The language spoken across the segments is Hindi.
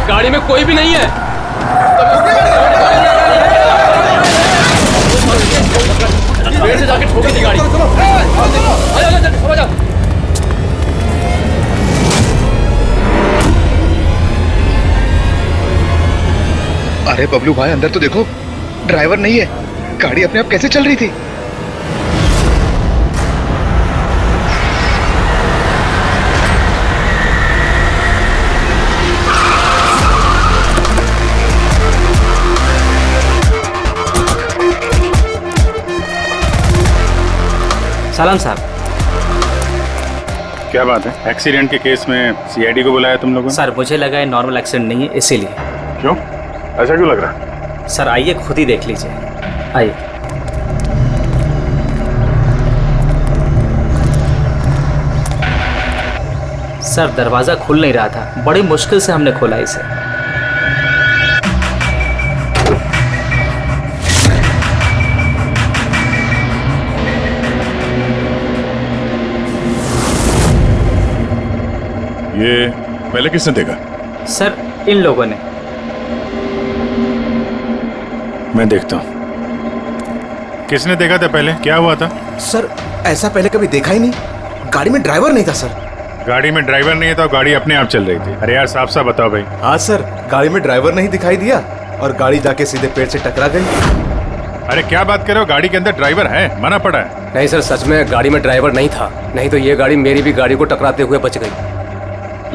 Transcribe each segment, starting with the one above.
गाड़ी में कोई भी नहीं है। पेड़ से जाके ठोकी थी गाड़ी। आजा। अरे बबलू भाई, अंदर तो देखो, ड्राइवर नहीं है। गाड़ी अपने आप कैसे चल रही थी? सलाम साहब। क्या बात है? एक्सीडेंट के केस में सीआईडी को बुलाया तुम लोगों ने? सर मुझे लगा है नॉर्मल एक्सीडेंट नहीं है, इसीलिए। क्यों? ऐसा क्यों लग रहा है? सर आइए खुद ही देख लीजिए, आइए। सर दरवाजा खुल नहीं रहा था, बड़ी मुश्किल से हमने खोला इसे। ये पहले किसने देखा? सर इन लोगों ने। मैं देखता हूँ। किसने देखा था पहले? क्या हुआ था? सर ऐसा पहले कभी देखा ही नहीं। गाड़ी में ड्राइवर नहीं था सर। गाड़ी में ड्राइवर नहीं है तो गाड़ी अपने आप चल रही थी। अरे यार साफ साफ बताओ भाई। हाँ सर, गाड़ी में ड्राइवर नहीं दिखाई दिया और गाड़ी जाके सीधे पेड़ से टकरा गई। अरे क्या बात कर रहे हो? गाड़ी के अंदर ड्राइवर है, मना पड़ा है। नहीं सर, सच में गाड़ी में ड्राइवर नहीं था, नहीं तो ये गाड़ी मेरी भी गाड़ी को टकराते हुए बच गई।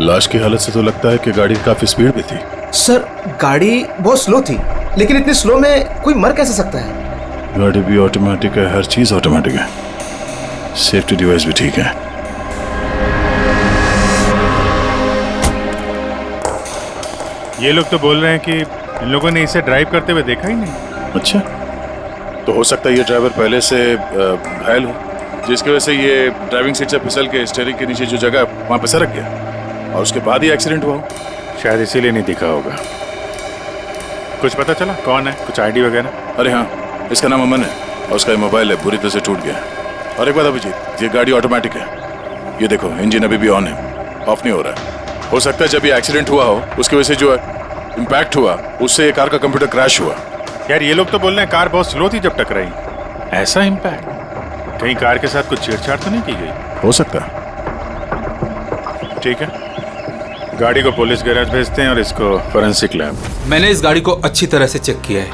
लाश की हालत से तो लगता है कि गाड़ी काफी स्पीड में थी। सर गाड़ी बहुत स्लो थी, लेकिन इतनी स्लो में कोई मर कैसे सकता है? गाड़ी भी ऑटोमेटिक है, हर चीज ऑटोमेटिक है, सेफ्टी डिवाइस भी ठीक है। ये लोग तो बोल रहे हैं कि इन लोगों ने इसे ड्राइव करते हुए देखा ही नहीं। अच्छा, तो हो सकता है ये ड्राइवर पहले से घायल हो, जिसकी वजह से ये ड्राइविंग सीट से फिसल के स्टीयरिंग के नीचे जो जगह वहां पे सरक गया और उसके बाद ही एक्सीडेंट हुआ हो। शायद इसीलिए नहीं दिखा होगा। कुछ पता चला कौन है? कुछ आईडी वगैरह? अरे हाँ, इसका नाम अमन है और उसका मोबाइल है बुरी तरह से टूट गया। और एक बात अभिजीत, ये गाड़ी ऑटोमेटिक है, ये देखो इंजन अभी भी ऑन है, ऑफ नहीं हो रहा है। हो सकता है जब ये एक्सीडेंट हुआ हो उसकी वजह से जो इम्पैक्ट हुआ उससे ये कार का कंप्यूटर क्रैश हुआ। यार ये लोग तो बोल रहे हैं कार बहुत स्लो थी जब टकराई। ऐसा इम्पैक्ट? कहीं कार के साथ कुछ छेड़छाड़ तो नहीं की गई? हो सकता है। ठीक है, गाड़ी को पुलिस गैराज भेजते हैं और इसको फोरेंसिक लैब। मैंने इस गाड़ी को अच्छी तरह से चेक किया है।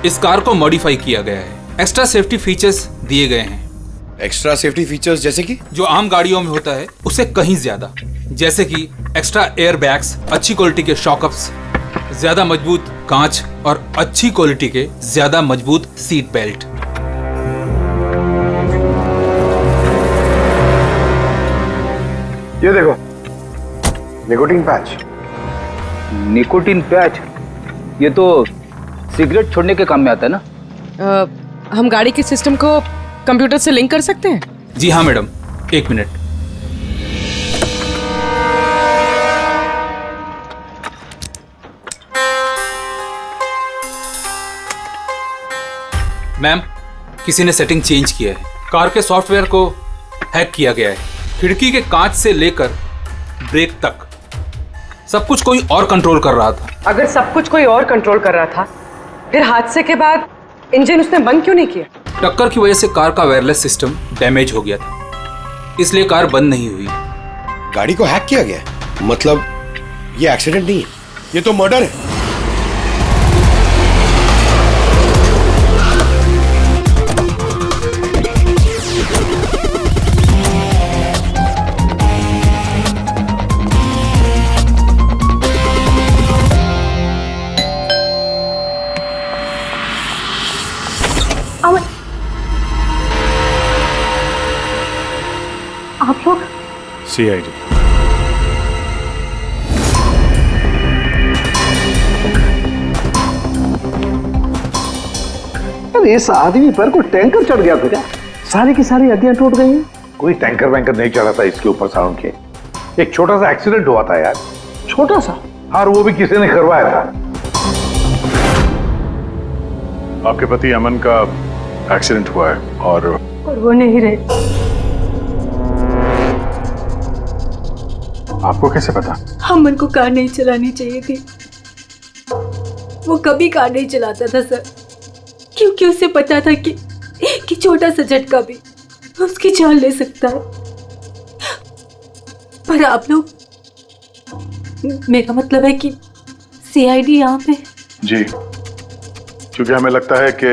इस कार को मॉडिफाई किया गया है, एक्स्ट्रा सेफ्टी फीचर्स दिए गए हैं। एक्स्ट्रा सेफ्टी फीचर्स जैसे कि? जो आम गाड़ियों में होता है उससे कहीं ज्यादा, जैसे कि एक्स्ट्रा एयर बैग्स, अच्छी क्वालिटी के शॉकअप्स, ज्यादा मजबूत कांच और अच्छी क्वालिटी के ज्यादा मजबूत सीट बेल्ट। ये देखो, निकोटीन पैच। Nicotine patch? ये तो सिगरेट छोड़ने के काम में आता है ना? हम गाड़ी के सिस्टम को कंप्यूटर से लिंक कर सकते हैं? जी हाँ मैडम, एक मिनट। मैम, किसी ने सेटिंग चेंज किया है। कार के सॉफ्टवेयर को हैक किया गया है। खिड़की के कांच से लेकर ब्रेक तक सब कुछ कोई और कंट्रोल कर रहा था। अगर सब कुछ कोई और कंट्रोल कर रहा था, फिर हादसे के बाद इंजन उसने बंद क्यों नहीं किया? टक्कर की वजह से कार का वायरलेस सिस्टम डैमेज हो गया था, इसलिए कार बंद नहीं हुई। गाड़ी को हैक किया गया? मतलब ये एक्सीडेंट नहीं है, ये तो मर्डर है। आप लोग? सीआईडी। अरे इस आदमी पर कोई टैंकर चढ़ गया था क्या? सारी की सारी हड्डियां टूट गई हैं। कोई टैंकर वैंकर नहीं चढ़ा था इसके ऊपर साउंड के। एक छोटा सा एक्सीडेंट हुआ था यार, छोटा सा, और वो भी किसी ने करवाया था। आपके पति अमन का एक्सीडेंट हुआ है और वो नहीं रहे। आपको कैसे पता? अमन को कार नहीं चलानी चाहिए थी। वो कभी कार नहीं चलाता था सर, क्योंकि उसे पता था कि छोटा सा झटका भी उसकी जान ले सकता है। पर आप लोग, मेरा मतलब है कि सीआईडी यहाँ पे। जी, क्योंकि हमें लगता है कि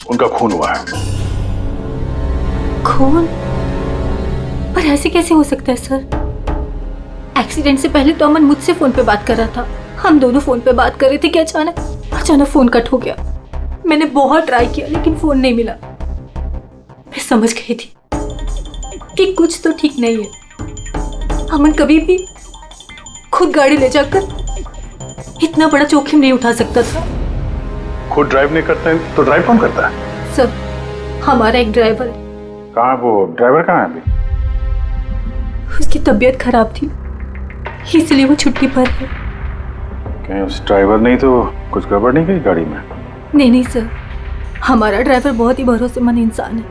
उनका खून हुआ है। खून? पर ऐसे कैसे हो सकता है सर? एक्सीडेंट से पहले तो अमन मुझसे फोन पे बात कर रहा था, हम दोनों फोन पे बात कर रहे थे कि अचानक फोन कट हो गया। मैंने बहुत ट्राई किया लेकिन फोन नहीं मिला। मैं समझ गई थी कि कुछ तो ठीक नहीं है। अमन कभी भी खुद गाड़ी ले जाकर इतना बड़ा जोखिम नहीं उठा सकता था। खुद ड्राइव नहीं करते हैं तो ड्राइव कौन करता है? सर, हमारा एक ड्राइवर है। कहाँ वो ड्राइवर? कहाँ है अभी? उसकी तबीयत खराब थी, इसलिए वो छुट्टी पर है। कहीं उस ड्राइवर नहीं तो कुछ गड़बड़ नहीं गई गाड़ी में? नहीं सर, हमारा ड्राइवर बहुत ही भरोसेमंद इंसान है,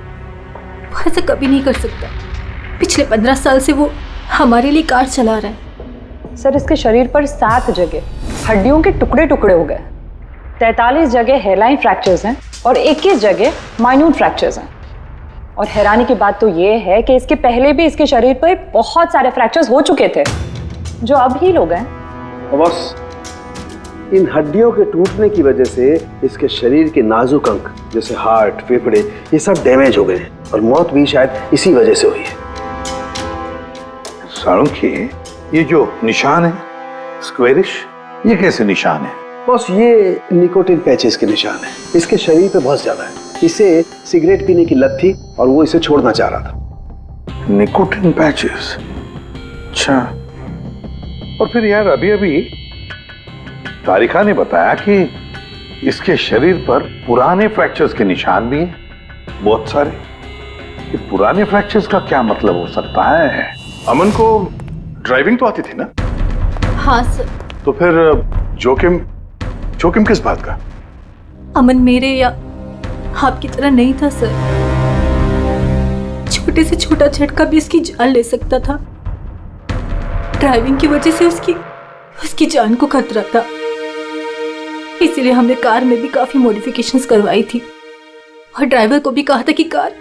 वो ऐसा कभी नहीं कर सकता। पिछले 15 साल से वो हमारे लिए कार चला रहा है। सर, इसके शरीर पर 7 जगह हड्डियों के टुकड़े टुकड़े हो गए, 43 जगह हेयरलाइन फ्रैक्चर्स हैं और 21 जगह माइन्यूट फ्रैक्चर्स हैं। और हैरानी की बात तो ये है कि इसके पहले भी इसके शरीर पर बहुत सारे फ्रैक्चर्स हो चुके थे जो अब हील हो गए। बस इन हड्डियों के टूटने की वजह से इसके शरीर के नाजुक अंग जैसे हार्ट, फेफड़े, ये सब डैमेज हो गए हैं और मौत भी शायद इसी वजह से हुई है। साळुंखे, ये जो निशान है स्क्वेरिश, ये कैसे निशान है? बस ये निकोटिन पैचेस के निशान है। इसके शरीर पे बहुत ज्यादा है। इसे सिगरेट पीने की लत थी और वो इसे छोड़ना चाह रहा था। Nicotine patches? अच्छा। और फिर यार अभी तारिका ने बताया कि इसके शरीर पर पुराने फ्रैक्चर्स के निशान भी हैं, बहुत सारे। ये पुराने फ्रैक्चर्स का क्या मतलब हो सकता है? अमन को ड्राइविंग तो आती थी ना? हाँ सर। तो फिर जोखिम किस बात का? अमन मेरे या आपकी तरह नहीं था सर। छोटे से छोटा झटका भी उसकी जान ले सकता था। ड्राइविंग की वजह से उसकी जान को खतरा था, इसीलिए हमने कार में भी काफी मॉडिफिकेशंस करवाई थी और ड्राइवर को भी कहा था कि कार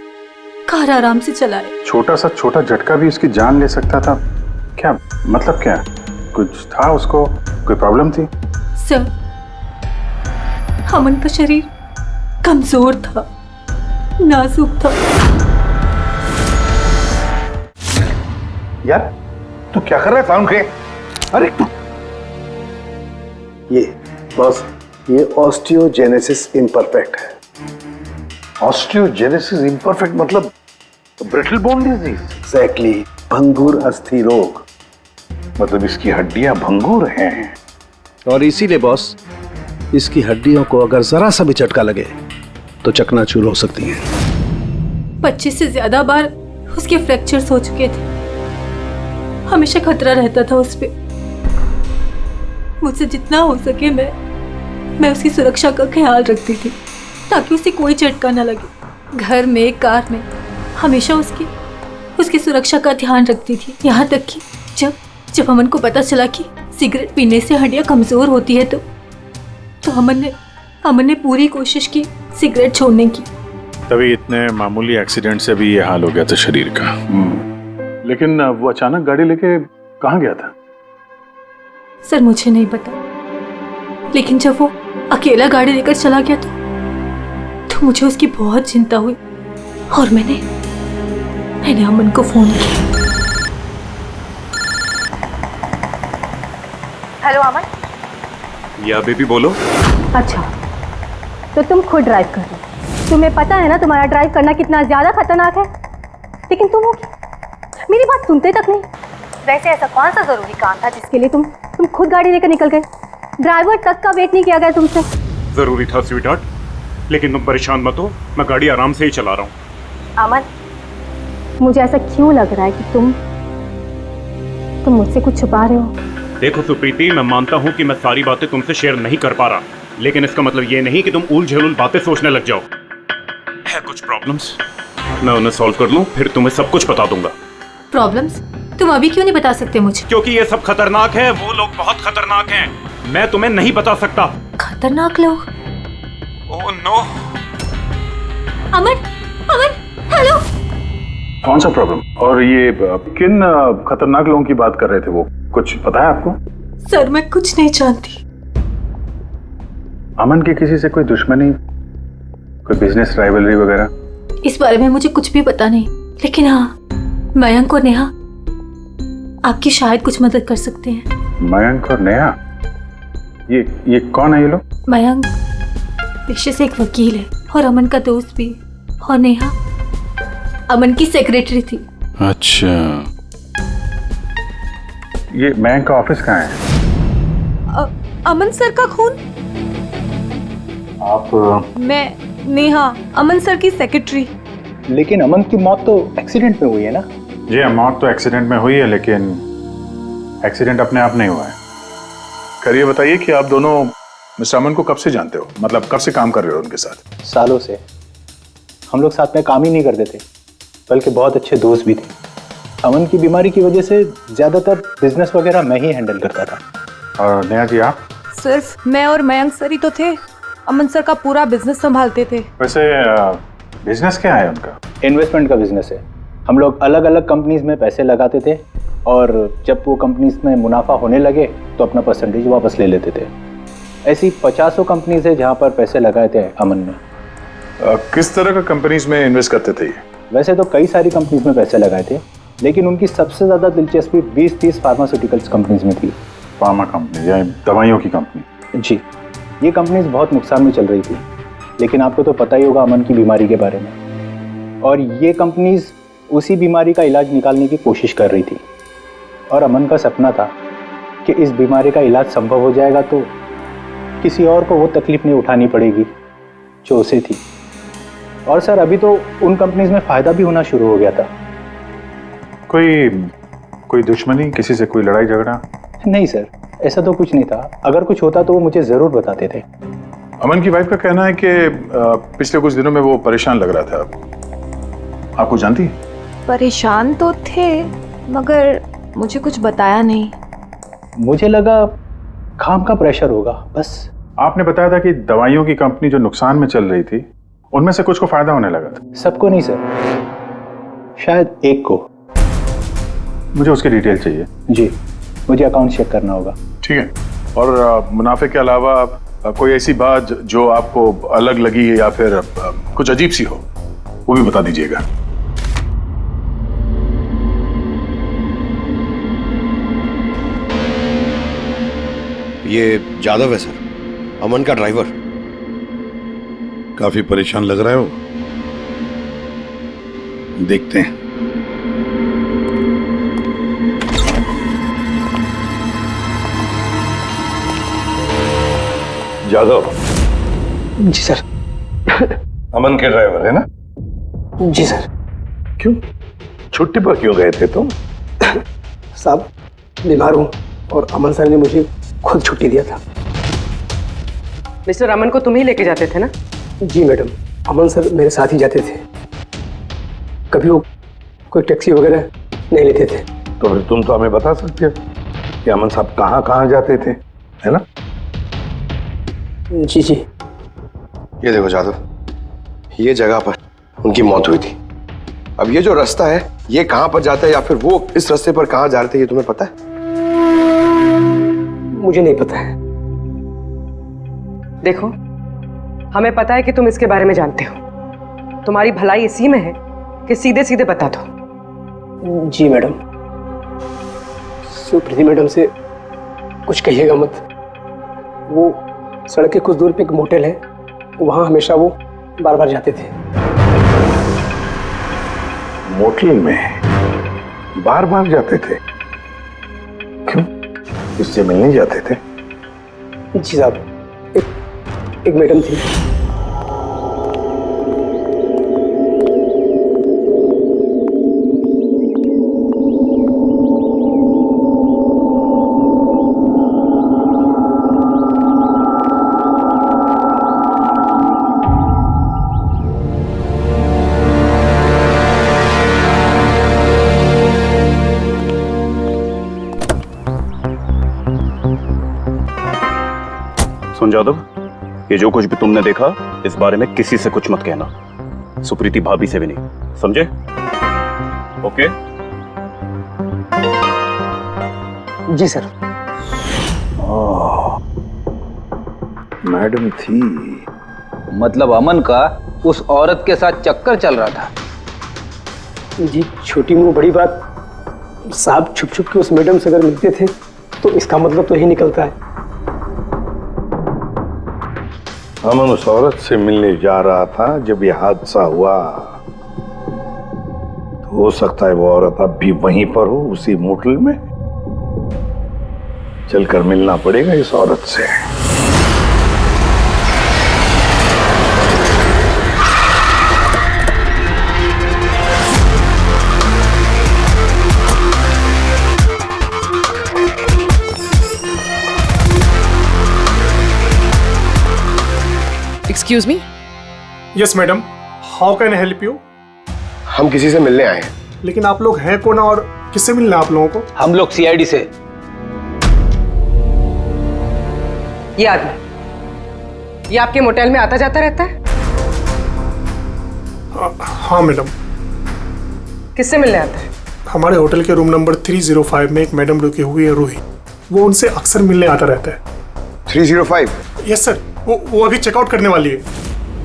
आराम से चलाए। छोटा झटका भी उसकी जान ले सकता था? क्या मतलब? क्या कुछ था उसको? कोई प्रॉब्लम थी? सर, अमन का शरीर कमजोर था, नाजुक था। यार तू क्या कर रहा है साळुंखे? अरे तू ये ऑस्टियोजेनेसिस इम्परफेक्ट है। ऑस्टियोजेनेसिस इम्परफेक्ट मतलब ब्रिटल बोन डिजीज? एग्जैक्टली, भंगुर अस्थि रोग। मतलब इसकी हड्डियां भंगुर हैं। और इसीलिए बॉस, इसकी हड्डियों को अगर जरा सा भी झटका लगे तो चकनाचूर हो सकती हैं। 25 से ज्यादा बार उसके फ्रैक्चर्स हो चुके थे। हमेशा खतरा रहता था उस पे। मुझसे जितना हो सके मैं उसकी सुरक्षा का ख्याल रखती थी ताकि उसे कोई झटका न लगे। घर में, कार में हमेशा उसकी सुरक्षा का ध्यान रखती थी। यहाँ तक कि जब अमन को पता चला कि सिगरेट पीने से हड्डियां कमजोर होती है तो अमन ने पूरी कोशिश की सिगरेट छोड़ने की। तभी इतने मामूली एक्सीडेंट से भी ये हाल हो गया था शरीर का। लेकिन वो अचानक गाड़ी लेके कहाँ गया था? सर, मुझे नहीं पता, लेकिन जब वो अकेला गाड़ी लेकर चला गया तो मुझे उसकी बहुत चिंता हुई और मैंने अमन को फोन किया। हेलो अमन। या बेबी बोलो। अच्छा, तो तुम खुद ड्राइव कर रहे हो। तुम्हें पता है ना तुम्हारा ड्राइव करना कितना ज्यादा खतरनाक है, लेकिन तुम मेरी बात सुनते तक नहीं। वैसे ऐसा कौन सा जरूरी काम था जिसके लिए तुम खुद गाड़ी लेकर निकल गए? ड्राइवर तक का वेट नहीं किया गया तुमसे। जरूरी था स्वीटहार्ट, लेकिन तुम परेशान मत हो, मैं गाड़ी आराम से ही चला रहा हूँ। अमन, मुझे ऐसा क्यों लग रहा है कि तुम मुझसे कुछ छुपा रहे हो? देखो सुप्रीति, मैं मानता हूँ कि मैं सारी बातें तुमसे शेयर नहीं कर पा रहा, लेकिन इसका मतलब ये नहीं कि तुम उलझुल बातें सोचने लग जाओ। है कुछ प्रॉब्लम्स, मैं उन्हें सॉल्व कर लूँ, फिर तुम्हें सब कुछ बता दूंगा। प्रॉब्लम्स? तुम अभी क्यों नहीं बता सकते मुझे? क्योंकि ये सब खतरनाक है, वो लोग बहुत खतरनाक हैं। मैं तुम्हें नहीं बता सकता। खतरनाक लोग? Oh no. Aman, Aman, hello. कौन सा प्रॉब्लम? और ये किन खतरनाक लोगों की बात कर रहे थे वो? कुछ पता है आपको? सर मैं कुछ नहीं जानती। अमन की किसी से कोई दुश्मनी, कोई बिजनेस राइवलरी वगैरह? इस बारे में मुझे कुछ भी पता नहीं, लेकिन हाँ मयंक और नेहा आपकी शायद कुछ मदद कर सकते हैं। मयंक और नेहा? ये कौन है ये लोग? मयंक पेशे से एक वकील है और अमन का दोस्त भी, और नेहा अमन की सेक्रेटरी थी। अच्छा, ये मयंक का ऑफिस कहाँ है? अमन सर का खून? आप? मैं नेहा, अमन सर की सेक्रेटरी। लेकिन अमन की मौत तो एक्सीडेंट में हुई है ना? जी हाँ, मौत तो एक्सीडेंट में हुई है, लेकिन एक्सीडेंट अपने आप नहीं हुआ है। करिए बताइए कि आप दोनों मिस्टर अमन को कब से जानते हो? मतलब कब से काम कर रहे हो उनके साथ? सालों से। हम लोग साथ में काम ही नहीं करते थे, बल्कि बहुत अच्छे दोस्त भी थे। अमन की बीमारी की वजह से ज़्यादातर बिजनेस वगैरह मैं ही हैंडल करता था। और नेहा जी आप? सिर्फ मैं और मयंक सर ही तो थे, अमन सर का पूरा बिजनेस संभालते थे। वैसे बिजनेस क्या है उनका? इन्वेस्टमेंट का बिजनेस है। हम लोग अलग अलग कंपनीज में पैसे लगाते थे, और जब वो कंपनीज में मुनाफा होने लगे तो अपना परसेंटेज वापस ले लेते थे। ऐसी 50 कंपनीज है जहाँ पर पैसे लगाए थे अमन ने। किस तरह का कंपनीज में इन्वेस्ट करते थे ये? वैसे तो कई सारी कंपनीज में पैसे लगाए थे, लेकिन उनकी सबसे ज़्यादा दिलचस्पी 20-30 फार्मास्यूटिकल्स कंपनीज में थी। फार्मा कंपनी या दवाइयों की कंपनी? जी, ये कंपनीज बहुत नुकसान में चल रही थी, लेकिन आपको तो पता ही होगा अमन की बीमारी के बारे में। और ये कंपनीज उसी बीमारी का इलाज निकालने की कोशिश कर रही थी, और अमन का सपना था कि इस बीमारी का इलाज संभव हो जाएगा तो किसी और को वो तकलीफ नहीं उठानी पड़ेगी जो उसे थी। और सर अभी तो उन कंपनीज में फ़ायदा भी होना शुरू हो गया था। कोई दुश्मनी, किसी से कोई लड़ाई झगड़ा? नहीं सर, ऐसा तो कुछ नहीं था। अगर कुछ होता तो वो मुझे ज़रूर बताते थे। अमन की वाइफ का कहना है कि पिछले कुछ दिनों में वो परेशान लग रहा था। आपको जानती? परेशान तो थे, मगर मुझे कुछ बताया नहीं। मुझे लगा काम का प्रेशर होगा बस। आपने बताया था कि दवाइयों की कंपनी जो नुकसान में चल रही थी, उनमें से कुछ को फायदा होने लगा था। सबको नहीं सर, शायद एक को। मुझे उसकी डिटेल चाहिए। जी, मुझे अकाउंट चेक करना होगा। ठीक है। और मुनाफे के अलावा कोई ऐसी बात जो आपको अलग लगी है या फिर कुछ अजीब सी हो, वो भी बता दीजिएगा। ये जादव है सर, अमन का ड्राइवर। काफी परेशान लग रहा है वो। देखते हैं। जादव? जी सर। अमन के ड्राइवर है ना? जी सर। क्यों, छुट्टी पर क्यों गए थे तुम? साहब बीमार हूँ और अमन सर ने मुझे खुद छुट्टी दिया था। मिस्टर अमन को तुम ही लेके जाते थे ना? जी मैडम, अमन सर मेरे साथ ही जाते थे। कभी वो कोई टैक्सी वगैरह नहीं लेते थे। तो फिर तुम तो हमें बता सकते हो कि अमन साहब कहाँ कहाँ जाते थे, है ना? जी जी। ये देखो जादव, ये जगह पर उनकी मौत हुई थी। अब ये जो रास्ता है, ये कहाँ पर जाता है या फिर वो इस रास्ते पर कहाँ जा रहे थे, ये तुम्हें पता है? मुझे नहीं पता है। देखो, हमें पता है कि तुम इसके बारे में जानते हो। तुम्हारी भलाई इसी में है कि सीधे सीधे बता दो। जी मैडम। सुप्रीति मैडम से कुछ कहिएगा मत। वो सड़क के कुछ दूर पे एक मोटेल है, वहां हमेशा वो बार बार जाते थे। मोटेल में बार बार जाते थे? क्यों, इससे मिलने जाते थे? जी साहब, एक मैडम थी। सुन जादव, ये जो कुछ भी तुमने देखा इस बारे में किसी से कुछ मत कहना, सुप्रीति भाभी से भी नहीं, समझे? ओके? जी सर। मैडम थी, मतलब अमन का उस औरत के साथ चक्कर चल रहा था। जी छोटी मुंह बड़ी बात, साहब छुप छुप के उस मैडम से अगर मिलते थे तो इसका मतलब तो यही निकलता है। अमन उस औरत से मिलने जा रहा था जब यह हादसा हुआ। तो हो सकता है वो औरत अब भी वहीं पर हो, उसी मोटल में। चलकर मिलना पड़ेगा इस औरत से। Excuse me. Yes madam, how can I help you? हम किसी से मिलने आए हैं। लेकिन आप लोग हैं कौन और किससे मिलना है आप लोगों को? हम लोग सीआईडी से। ये आदमी, ये आपके मोटेल में आता जाता रहता है? हाँ मैडम। किससे मिलने आता है? हमारे होटल के रूम नंबर 305 में एक मैडम रुकी हुई है, रूही। वो उनसे अक्सर मिलने आता रहता है। 305? यस सर, वो अभी चेकआउट करने वाली है।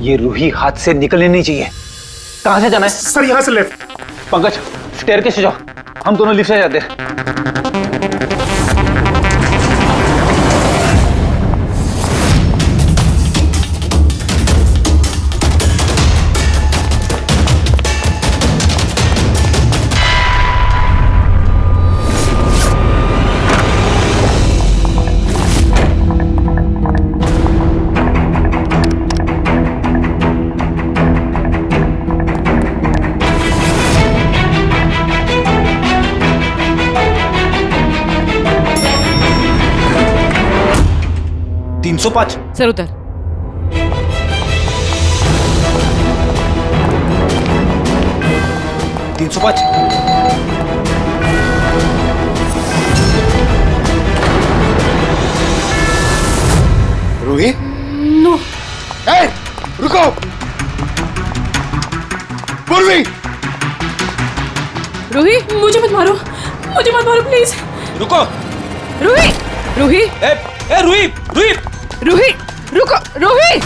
ये रूही हाथ से निकलनी नहीं चाहिए। कहाँ से जाना है? सर यहाँ से लेफ्ट। पंकज स्टेयरकेस से जाओ, हम दोनों लिफ्ट से जाते हैं। सर उधर। रूही? नो। ए, रुको! पूर्वी! रूही, मुझे मत मारो, मुझे मत मारो प्लीज। रुको। रूही, रूही, रूही, रूही, रूही, रुको, रूही!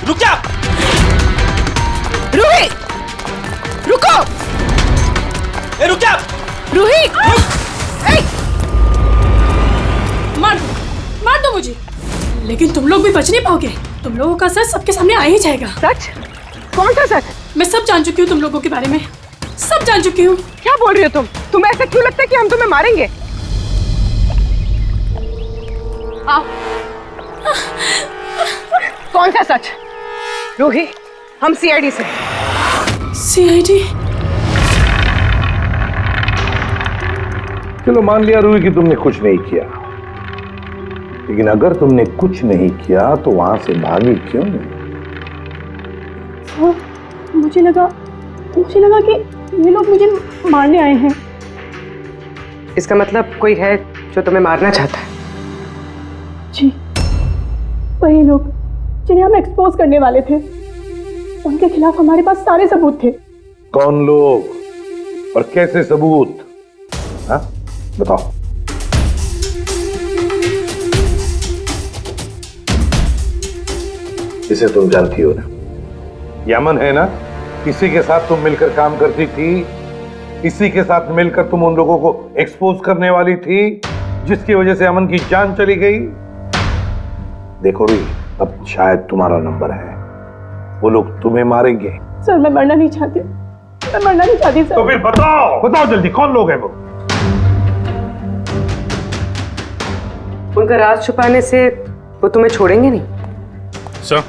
रुक जा! रूही, रुको! रुक जा! रूही! मार दो मुझे, लेकिन तुम लोग भी बच नहीं पाओगे। तुम लोगों का सच सबके सामने आ ही जाएगा। सच? कौन सा सच? मैं सब जान चुकी हूँ तुम लोगों के बारे में, सब जान चुकी हूँ। क्या बोल रही हो तुम? तुम्हें ऐसा क्यों लगता है कि हम तुम्हें मारेंगे? आओ। कौन सा सच? रूही, हम सीआईडी से। सीआईडी? चलो मान लिया रूही कि तुमने कुछ नहीं किया, लेकिन अगर तुमने कुछ नहीं किया तो वहां से भागी क्यों? मुझे लगा कि ये लोग मुझे मारने आए हैं। इसका मतलब कोई है जो तुम्हें मारना चाहता है? जी, वही लोग जिन्हें हम एक्सपोज करने वाले थे। उनके खिलाफ हमारे पास सारे सबूत थे। कौन लोग और कैसे सबूत? हाँ बताओ। इसे तुम जानती हो ना, यमन है ना, इसी के साथ तुम मिलकर काम करती थी, इसी के साथ मिलकर तुम उन लोगों को एक्सपोज करने वाली थी जिसकी वजह से अमन की जान चली गई। देखो री, अब शायद तुम्हारा नंबर है, वो लोग तुम्हें मारेंगे। सर मैं मरना नहीं चाहती, मैं मरना नहीं चाहती सर। तो फिर बताओ जल्दी, कौन लोग हैं वो? उनका राज छुपाने से वो तुम्हें छोड़ेंगे नहीं। सर,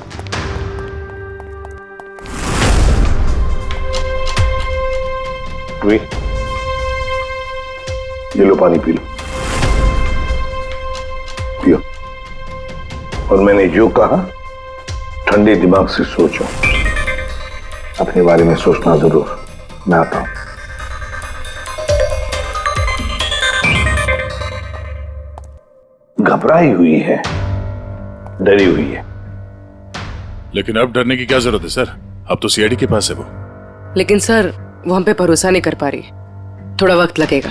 ये लो पानी पी लो, पियो। और मैंने जो कहा ठंडे दिमाग से सोचो, अपने बारे में सोचना जरूर। मैं आता हूं। घबराई हुई है, डरी हुई है। लेकिन अब डरने की क्या जरूरत है सर? अब तो सीआईडी के पास है वो। लेकिन सर वो हम पे भरोसा नहीं कर पा रही, थोड़ा वक्त लगेगा।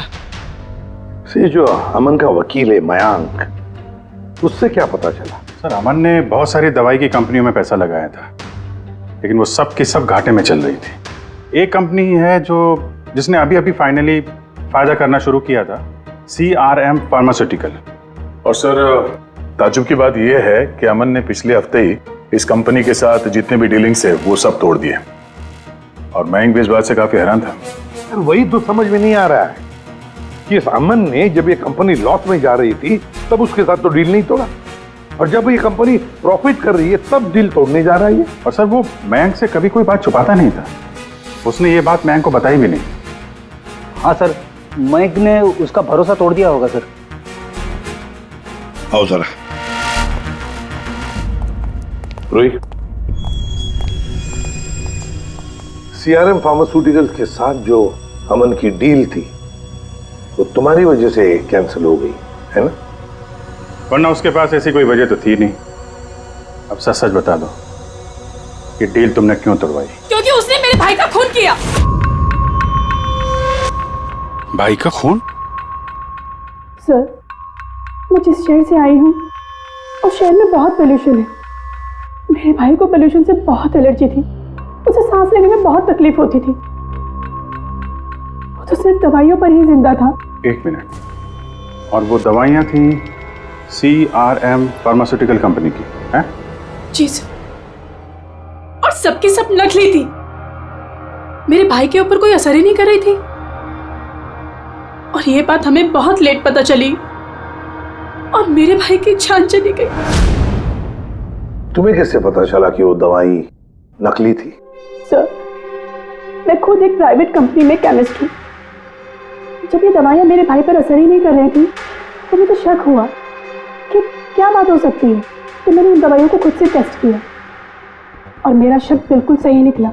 से जो अमन का वकील है मयांक, उससे क्या पता चला? सर अमन ने बहुत सारी दवाई की कंपनियों में पैसा लगाया था, लेकिन वो सब की सब घाटे में चल रही थी। एक कंपनी है जिसने अभी अभी फाइनली फायदा करना शुरू किया था, CRM फार्मास्यूटिकल। और सर ताजुब की बात यह है कि अमन ने पिछले हफ्ते ही इस कंपनी के साथ जितने भी डीलिंग्स है वो सब तोड़ दिए, और मयंक भी इस बात से काफी हैरान था। वही तो समझ में नहीं आ रहा है कि इस अमन ने जब ये कंपनी लॉस में जा रही थी तब उसके साथ तो डील नहीं तोड़ा, और जब ये कंपनी प्रॉफिट कर रही है तब डील तोड़ने जा रहा है। और सर वो मयंक से कभी कोई बात छुपाता नहीं था, उसने ये बात मयंक को बताई भी नहीं। हाँ सर, मयंक ने उसका भरोसा तोड़ दिया होगा सर। आओ जरा। रोहित, CRM फार्मास्यूटिकल्स के साथ जो अमन की डील थी वो तुम्हारी वजह से कैंसिल हो गई है ना? वरना उसके पास ऐसी कोई वजह तो थी नहीं। अब सच सच बता दो, ये डील तुमने क्यों तोड़वाई? क्योंकि उसने मेरे भाई का खून किया। भाई का खून? सर, मैं जिस शहर से आई हूँ उस शहर में बहुत पोल्यूशन है। मेरे भाई को पोल्यूशन से बहुत एलर्जी थी, उसे सांस लेने में बहुत तकलीफ होती थी। वो तो सिर्फ दवाइयों पर ही जिंदा था। एक मिनट, और वो दवाइयाँ थी CRM फार्मास्यूटिकल कंपनी की, हैं? जी सर, और सबकी सब नकली थी। मेरे भाई के ऊपर कोई असर ही नहीं कर रही थी, और ये बात हमें बहुत लेट पता चली, और मेरे भाई की जान चली गई। तुम्हें कैसे पता चला कि वो दवाई नकली थी? सर, मैं खुद एक प्राइवेट कंपनी में केमिस्ट हूँ। जब ये दवाइयाँ मेरे भाई पर असर ही नहीं कर रही थी तो मुझे शक हुआ कि क्या बात हो सकती है। तो मैंने उन दवाइयों को खुद से टेस्ट किया और मेरा शक बिल्कुल सही निकला।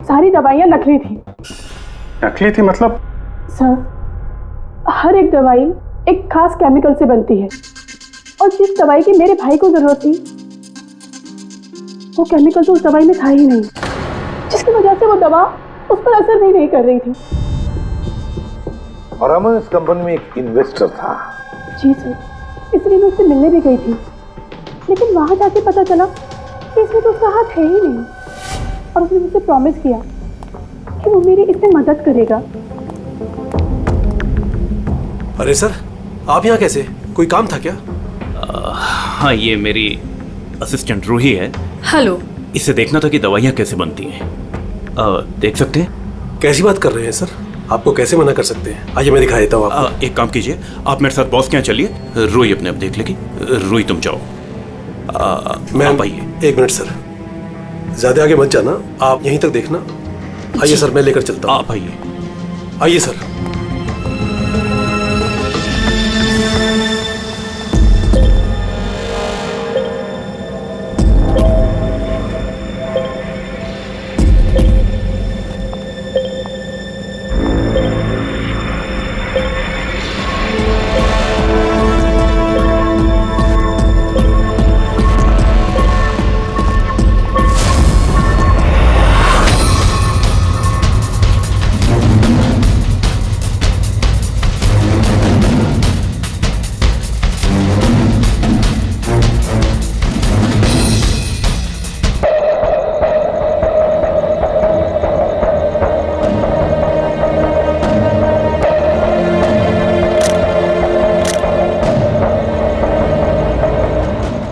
सारी दवाइयाँ नकली थी। नकली थी मतलब? सर, हर एक दवाई एक खास केमिकल से बनती है, और जिस दवाई की मेरे भाई को जरूरत थी वो केमिकल तो उस दवाई में था ही नहीं, जिसकी वजह से वो दवा उस पर असर भी नहीं कर रही थी। और अमन इस कंपनी में एक इन्वेस्टर था। जी सर, इसलिए मैं उससे मिलने भी गई थी, लेकिन वहां जाके पता चला कि इसमें तो उसका हाथ है ही नहीं, और उसने मुझसे प्रॉमिस किया कि वो मेरी इसमें मदद करेगा। अरे सर, आप यहाँ कैसे? कोई काम था क्या? हाँ, ये मेरी असिस्टेंट रूही है। हेलो। इसे देखना था कि दवाइयाँ कैसे बनती हैं। देख सकते हैं? कैसी बात कर रहे हैं सर? आपको कैसे मना कर सकते हैं? आइए मैं दिखा देता हूँ आपको। एक काम कीजिए, आप मेरे साथ बॉस के यहाँ चलिए, रूही अपने आप देख लेगी। रूही तुम जाओ। मैं आइए। एक मिनट सर, ज्यादा आगे मत जाना, आप यहीं तक देखना। आइए सर, मैं लेकर चलता हूँ। आप आइए। आइए सर।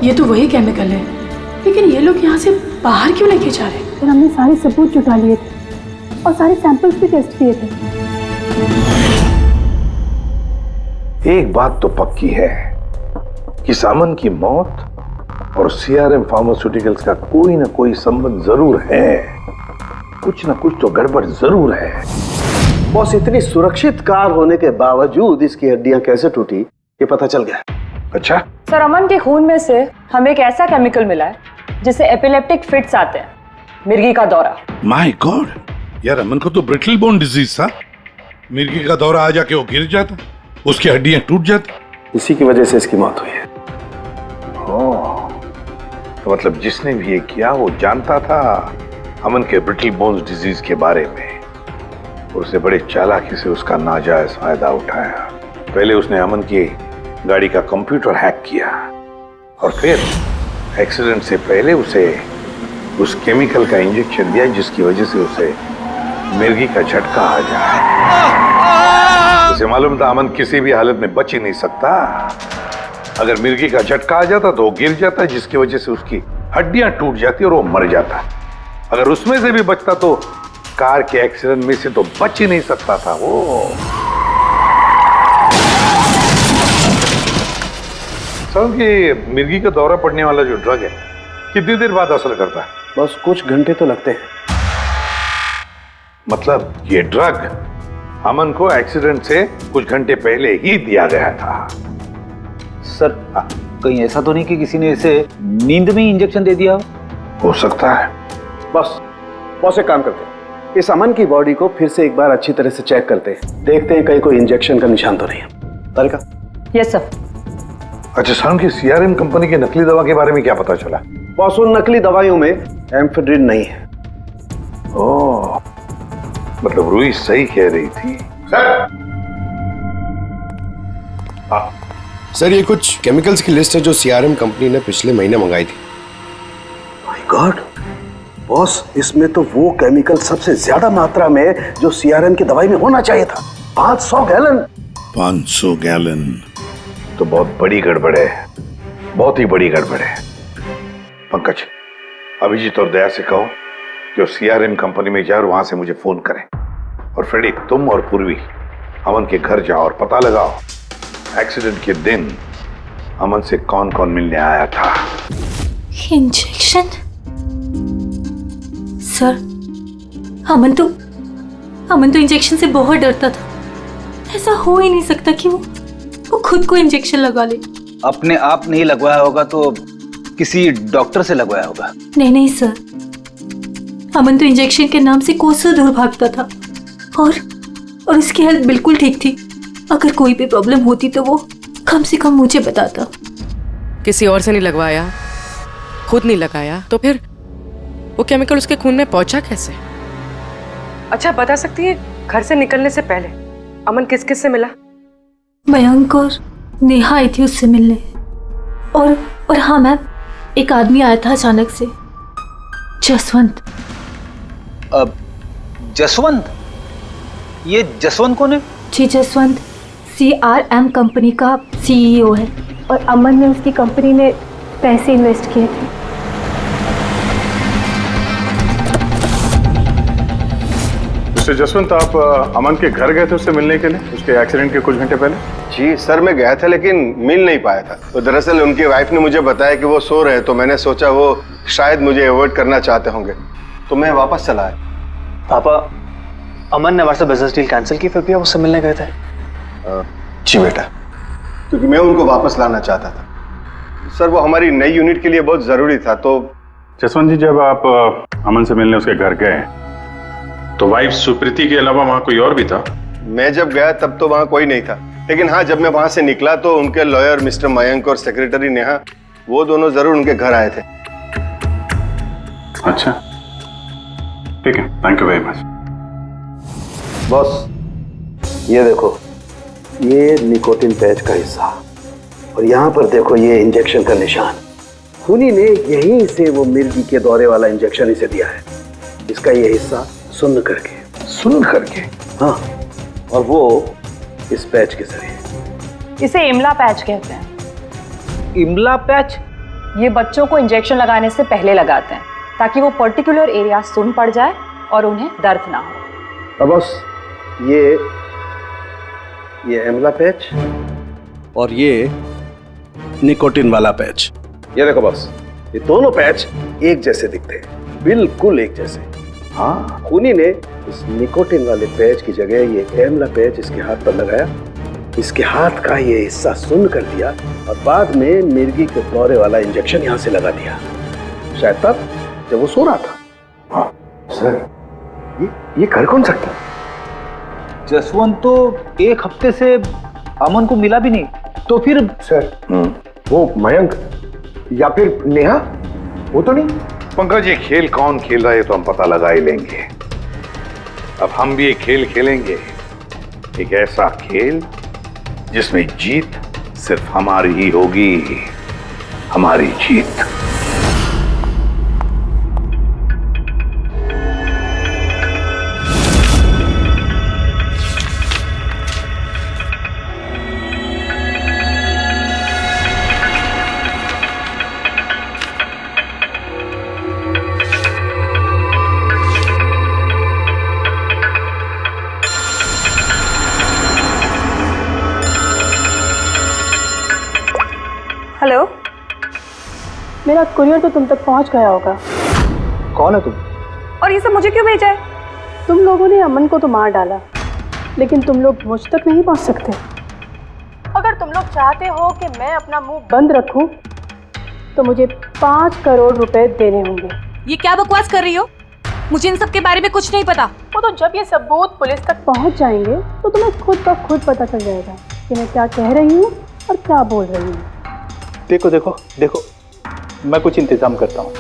ये तो वही केमिकल है, लेकिन ये लोग यहाँ से बाहर क्यों लेके जा रहे हैं? फिर हमने सारे सबूत जुटा लिए थे और सारे सैंपल्स भी टेस्ट किए थे। एक बात तो पक्की है कि सामन की मौत और CRM फार्मास्यूटिकल्स का कोई ना कोई संबंध जरूर है। कुछ ना कुछ तो गड़बड़ जरूर है। बॉस, इतनी सुरक्षित कार होने के बावजूद इसकी हड्डियां कैसे टूटी ये पता चल गया। अच्छा सर, अमन के खून में से हमें एक ऐसा केमिकल मिला है जिससे एपिलेप्टिक फिट्स आते हैं, मिर्गी का दौरा। माय गॉड, यार अमन को तो ब्रिटल बोन डिजीज था। मिर्गी का दौरा आ जाके वो गिर जाता, उसकी हड्डियां टूट जाती, इसी की वजह से इसकी मौत हुई है। ओह, तो मतलब जिसने भी ये किया वो जानता था अमन के ब्रिटल बोन्स डिजीज के बारे में, और उसे बड़े चालाकी से उसका नाजायज फायदा उठाया। पहले उसने अमन की गाड़ी का कंप्यूटर हैक किया और फिर एक्सीडेंट से पहले उसे उस केमिकल का इंजेक्शन दिया जिसकी वजह से उसे मिर्गी का झटका आ जाए। उसे मालूम था अमन किसी भी हालत में बच ही नहीं सकता। अगर मिर्गी का झटका आ जाता तो वो गिर जाता, जिसकी वजह से उसकी हड्डियां टूट जाती और वो मर जाता। अगर उसमें से भी बचता तो कार के एक्सीडेंट में से तो बच ही नहीं सकता था वो। समझ कि मिर्गी का दौरा पड़ने वाला जो ड्रग है कितनी देर बाद असर करता है? बस कुछ घंटे तो लगते हैं। मतलब ये ड्रग अमन को एक्सीडेंट से कुछ घंटे पहले ही दिया गया था। सर कहीं ऐसा तो नहीं कि किसी ने इसे नींद में इंजेक्शन दे दिया हो सकता है। बस एक काम करते हैं, इस अमन की बॉडी को फिर से एक बार अच्छी तरह से चेक करते हैं, देखते हैं कहीं कोई इंजेक्शन का निशान तो नहीं है। तारिका? Yes sir. अच्छा साहब, की सीआरएम कंपनी की नकली दवा के बारे में क्या पता चला? बॉस, उन नकली दवाइयों में एम्फेड्रिन नहीं है। ओह, मतलब रूही सही कह रही थी। सर ये कुछ केमिकल्स की लिस्ट है जो सीआरएम कंपनी ने पिछले महीने मंगाई थी। माय गॉड बॉस, इसमें तो वो केमिकल सबसे ज्यादा मात्रा में जो सीआरएम की दवाई में होना चाहिए था, 500 गैलन। 500 गैलन तो बहुत बड़ी गड़बड़ है, बहुत ही बड़ी गड़बड़ है। पंकज, अभिजीत और दया से कहो कि वो सीआरएम कंपनी में जाए और वहां से मुझे फोन करें। और फ्रेडी, तुम और पूर्वी अमन के घर जाओ और पता लगाओ एक्सीडेंट के दिन अमन से कौन कौन मिलने आया था। इंजेक्शन? सर, अमन तो इंजेक्शन से बहुत डरता था। ऐसा हो ही नहीं सकता कि वो खुद को इंजेक्शन लगा ले। अपने आप नहीं लगवाया होगा तो किसी डॉक्टर से लगवाया होगा। नहीं सर, अमन तो इंजेक्शन के नाम से कोसों दूर भागता था और उसकी हेल्थ बिल्कुल ठीक थी। अगर कोई भी प्रॉब्लम होती तो वो कम से कम मुझे बताता। किसी और से नहीं लगवाया, खुद नहीं लगाया, तो फिर वो केमिकल उसके खून में पहुंचा कैसे? अच्छा बता सकती है, घर से निकलने से पहले अमन किस किस से मिला? मयंक और नेहा आई थी उससे मिलने। और हाँ मैम, एक आदमी आया था अचानक से, जसवंत। अब जसवंत? ये जसवंत कौन है? जी, जसवंत सीआरएम कंपनी का सीईओ है और अमन ने उसकी कंपनी में पैसे इन्वेस्ट किए थे। मिस्टर जसवंत, आप अमन के घर गए थे उससे मिलने के लिए उसके एक्सीडेंट के कुछ घंटे पहले? जी सर, मैं गया था लेकिन मिल नहीं पाया था। तो दरअसल उनकी वाइफ ने मुझे बताया कि वो सो रहे, तो मैंने सोचा वो शायद मुझे अवॉइड करना चाहते होंगे, तो मैं वापस चला आया। पापा, अमन ने हमारे साथ बिजनेस डील कैंसिल की, फिर भी आप उससे मिलने गए थे? जी बेटा, क्योंकि मैं उनको वापस लाना चाहता था। सर वो हमारी नई यूनिट के लिए बहुत जरूरी था। तो जसवंत जी, जब आप अमन से मिलने उसके घर गए तो वाइफ सुप्रीति के अलावा वहां कोई और भी था? मैं जब गया तब तो वहां कोई नहीं था, लेकिन हाँ जब मैं वहां से निकला तो उनके लॉयर मिस्टर मयंक और सेक्रेटरी नेहा, वो दोनों जरूर उनके घर आए थे। अच्छा, ठीक है, thank you very much. Boss, ये देखो, ये निकोटिन पैच का हिस्सा, और यहाँ पर देखो ये इंजेक्शन का निशान। खूनी ने यहीं से वो मिर्गी के दौरे वाला इंजेक्शन इसे दिया है। इसका ये हिस्सा सुन्न करके, हाँ, और वो इस पैच के जरिए। इसे इमला पैच कहते हैं। इमला पैच? ये बच्चों को इंजेक्शन लगाने से पहले लगाते हैं ताकि वो पर्टिकुलर एरिया सुन्न पड़ जाए और उन्हें दर्द ना हो। अब बस ये इमला पैच और ये निकोटिन वाला पैच, ये देखो बस, ये दोनों पैच एक जैसे दिखते हैं, बिल्कुल एक जैसे। हाँ, खूनी ने इस निकोटिन वाले पैच की जगह ये एमला पैच इसके हाथ पर लगाया, इसके हाथ का ये हिस्सा सुन्न कर दिया और बाद में मिर्गी के दौरे वाला इंजेक्शन यहाँ से लगा दिया, शायद तब जब वो सो रहा था। हाँ सर, ये कर कौन सकता? जसवंत तो एक हफ्ते से अमन को मिला भी नहीं। तो फिर सर वो मयंक या फिर नेहा, वो तो नहीं। पंकज, ये खेल कौन खेल रहा है तो हम पता लगा ही लेंगे। अब हम भी एक खेल खेलेंगे, एक ऐसा खेल जिसमें जीत सिर्फ हमारी ही होगी, हमारी जीत। हेलो, मेरा कुरियर तो तुम तक पहुंच गया होगा। कौन है तुम? और ये सब मुझे क्यों भेजा है? तुम लोगों ने अमन को तो मार डाला, लेकिन तुम लोग मुझ तक नहीं पहुंच सकते। अगर तुम लोग चाहते हो कि मैं अपना मुंह बंद रखूं, तो मुझे 5 करोड़ रुपए देने होंगे। ये क्या बकवास कर रही हो? मुझे इन सब के बारे में कुछ नहीं पता। वो तो जब ये सबूत पुलिस तक पहुंच जाएंगे तो तुम्हें खुद ब खुद पता चल जाएगा कि मैं क्या कह रही हूँ और क्या बोल रही हूँ। देखो देखो देखो, मैं कुछ इंतजाम करता हूँ,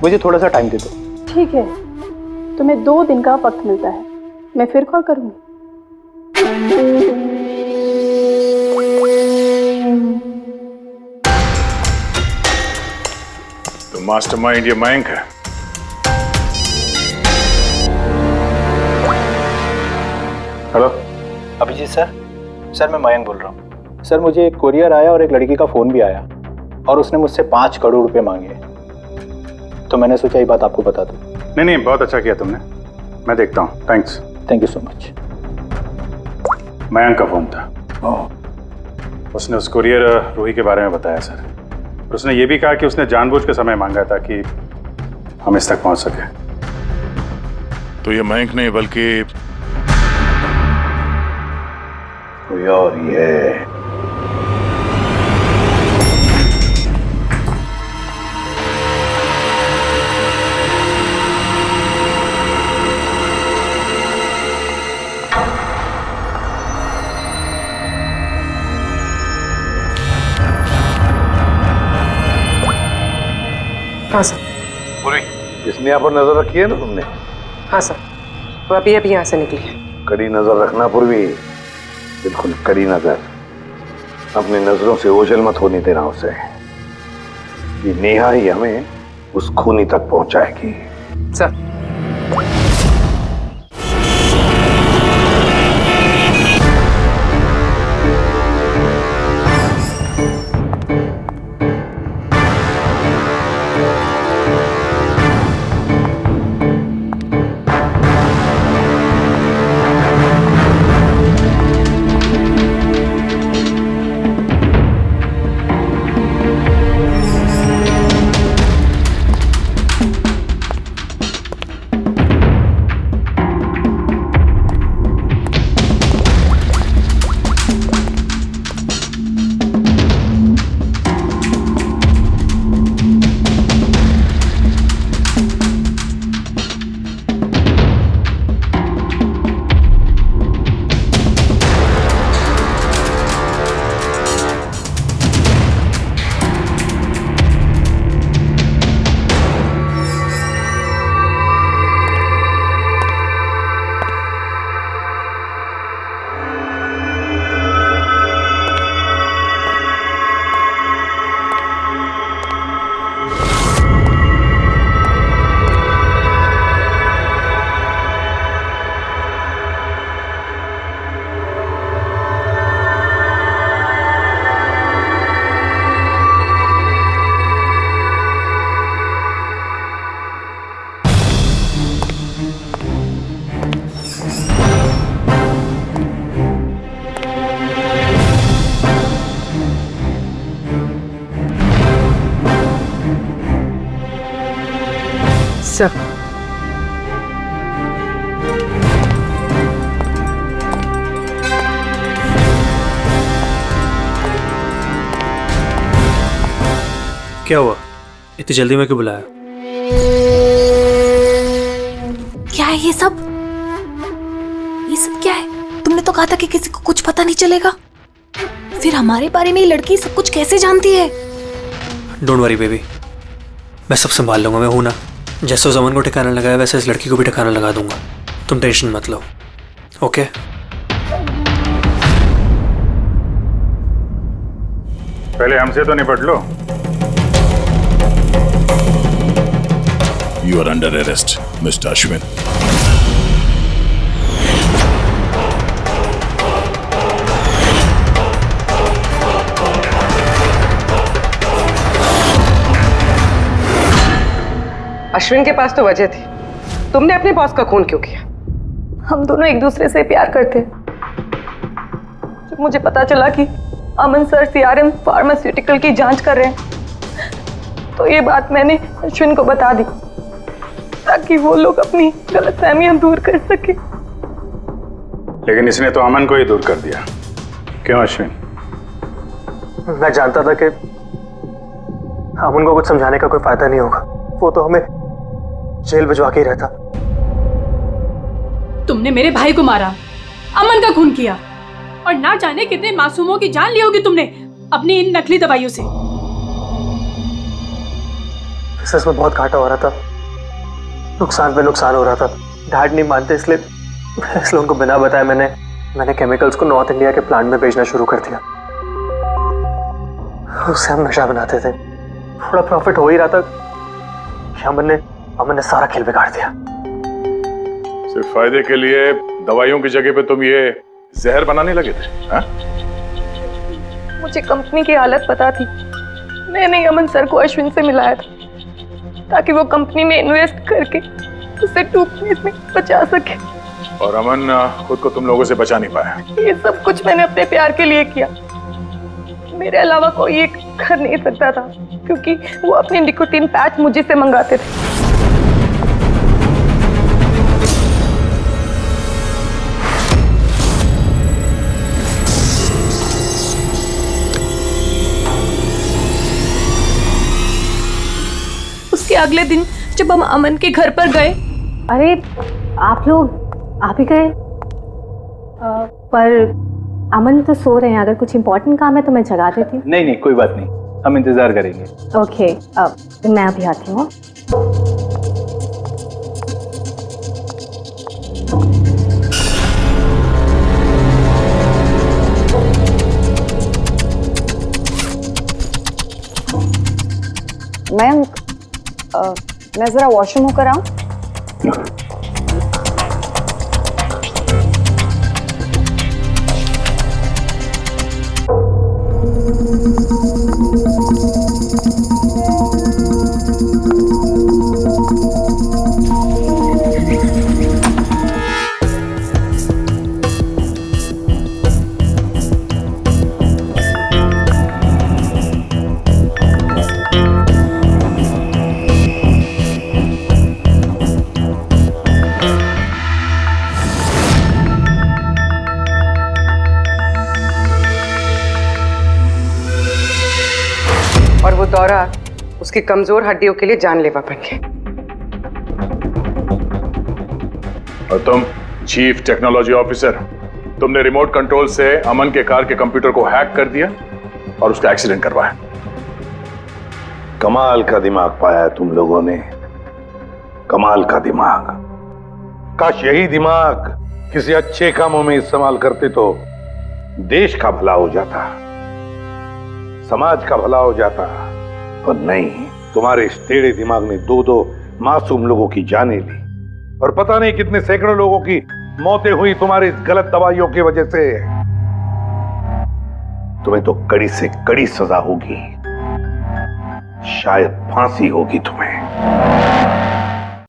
मुझे थोड़ा सा टाइम दे दो। ठीक है, तुम्हें 2 दिन का वक्त मिलता है, मैं फिर कॉल करूँगी। तो मास्टरमाइंड ये मयंक है। Hello Abhijit sir. सर मैं मयंक बोल रहा हूँ। सर मुझे एक कोरियर आया और एक लड़की का फोन भी आया और उसने मुझसे 5 करोड़ रुपए मांगे, तो मैंने सोचा ये बात आपको बता दूं। नहीं नहीं, बहुत अच्छा किया तुमने, मैं देखता हूँ। Thanks. Thank you so much. Mayank का फोन था। उसने उस कुरियर रूही के बारे में बताया सर। और उसने ये भी कहा कि उसने जानबूझ के समय मांगा था कि हम इस तक पहुंच सके। तो ये मयंक नहीं बल्कि कोई और ही है। हाँ सर। पूरी इस नेहा पर नजर रखी है ना तुमने? हाँ सर, वो अभी अभी यहाँ से निकली है। कड़ी नजर रखना पूर्वी, बिल्कुल कड़ी नजर। अपनी नजरों से ओझल मत होने देना उसे। ये नेहा ही हमें उस खूनी तक पहुंचाएगी। सर सर क्या हुआ, इतनी जल्दी में क्यों बुलाया? क्या है ये सब? ये सब क्या है? तुमने तो कहा था कि किसी को कुछ पता नहीं चलेगा। फिर हमारे बारे में ये लड़की सब कुछ कैसे जानती है? डोंट वरी बेबी, मैं सब संभाल लूंगा। मैं हूं ना, जैसे उस अमन को ठिकाना लगाया वैसे इस लड़की को भी ठिकाना लगा दूंगा। तुम टेंशन मत लो, ओके? पहले हमसे तो निपट लो। You are under arrest, Mr. Ashwin. Ashwin के पास तो वजह थी, तुमने अपने बॉस का खून क्यों किया? हम दोनों एक दूसरे से प्यार करते। जब मुझे पता चला कि अमन सर सीआरएम फार्मास्यूटिकल की जांच कर रहे हैं, तो ये बात मैंने अश्विन को बता दी ताकि वो लोग अपनी गलतफहमियां दूर कर सके। लेकिन इसने तो अमन को ही दूर कर दिया। क्यों अश्विन? मैं जानता था कि अमन को कुछ समझाने का कोई फायदा नहीं होगा। वो तो हमें जेल भिजवा के ही रहता। तुमने मेरे भाई को मारा, अमन का खून किया और ना जाने कितने मासूमों की जान ली होगी तुमने अपनी इन नकली दवाइयों से। बिजनेस में बहुत घाटा हो रहा था, नुकसान पे नुकसान हो रहा था। डैड नहीं मानते, इसलिए उनको बिना बताए मैंने केमिकल्स को नॉर्थ इंडिया के प्लांट में बेचना शुरू कर दिया। उससे हम नशा बनाते थे, थोड़ा प्रॉफिट हो ही रहा था। अमन ने सारा खेल बिगाड़ दिया। सिर्फ फायदे के लिए दवाइयों की जगह पे तुम ये जहर बनाने लगे थे, हाँ? मुझे कंपनी की हालत पता थी। मैंने अमन सर को अश्विन से मिलाया था ताकि वो कंपनी में इन्वेस्ट करके उसे डूबने में बचा सके। और अमन खुद को तुम लोगों से बचा नहीं पाया। ये सब कुछ मैंने अपने प्यार के लिए किया। मेरे अलावा कोई ये कर नहीं सकता था क्योंकि वो अपने निकोटीन पैच मुझे से मंगाते थे। उसके अगले दिन जब हम अमन के घर पर गए। अरे आप ही गए? पर अमन तो सो रहे हैं। अगर कुछ इम्पोर्टेंट काम है तो मैं जगा देती हूँ। नहीं कोई बात नहीं, हम इंतजार करेंगे। ओके, मैं अभी आती हूँ। मैं जरा वॉशरूम होकर आऊं। और वो दौरा उसकी कमजोर हड्डियों के लिए जानलेवा बन गया। और तुम चीफ टेक्नोलॉजी ऑफिसर, तुमने रिमोट कंट्रोल से अमन के कार के कंप्यूटर को हैक कर दिया और उसका एक्सीडेंट करवाया। कमाल का दिमाग पाया है तुम लोगों ने, कमाल का दिमाग। काश यही दिमाग किसी अच्छे कामों में इस्तेमाल करते तो देश का भला हो जाता, समाज का भला हो जाता। पर नहीं, तुम्हारे इस टेढ़े दिमाग ने दो मासूम लोगों की जानें ली और पता नहीं कितने सैकड़ों लोगों की मौतें हुई तुम्हारी इस गलत दवाइयों की वजह से। तुम्हें तो कड़ी से कड़ी सजा होगी, शायद फांसी होगी तुम्हें।